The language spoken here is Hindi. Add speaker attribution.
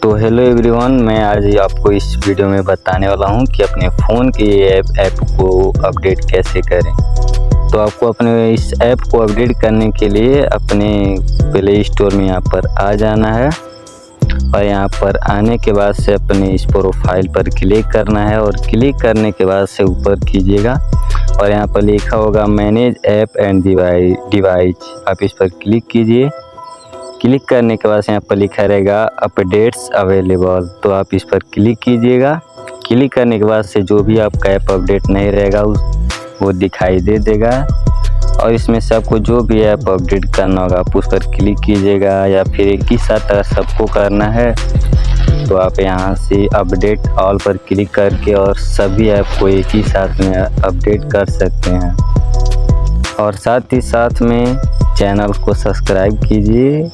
Speaker 1: तो हेलो एवरीवन, मैं आज आपको इस वीडियो में बताने वाला हूं कि अपने फ़ोन के ऐप को अपडेट कैसे करें। तो आपको अपने इस ऐप को अपडेट करने के लिए अपने प्ले स्टोर में यहाँ पर आ जाना है और यहाँ पर आने के बाद से अपने इस प्रोफाइल पर क्लिक करना है और क्लिक करने के बाद से ऊपर कीजिएगा और यहाँ पर लिखा होगा मैनेज ऐप एंड डिवाइस। आप इस पर क्लिक कीजिए। क्लिक करने के बाद यहाँ पर लिखा रहेगा अपडेट्स अवेलेबल, तो आप इस पर क्लिक कीजिएगा। क्लिक करने के बाद से जो भी आपका ऐप अपडेट नहीं रहेगा वो दिखाई दे देगा और इसमें से आपको जो भी ऐप अपडेट करना होगा आप उस पर क्लिक कीजिएगा या फिर एक ही साथ सबको करना है तो आप यहाँ से अपडेट ऑल पर क्लिक करके और सभी ऐप को एक ही साथ में अपडेट कर सकते हैं और साथ ही साथ में चैनल को सब्सक्राइब कीजिए।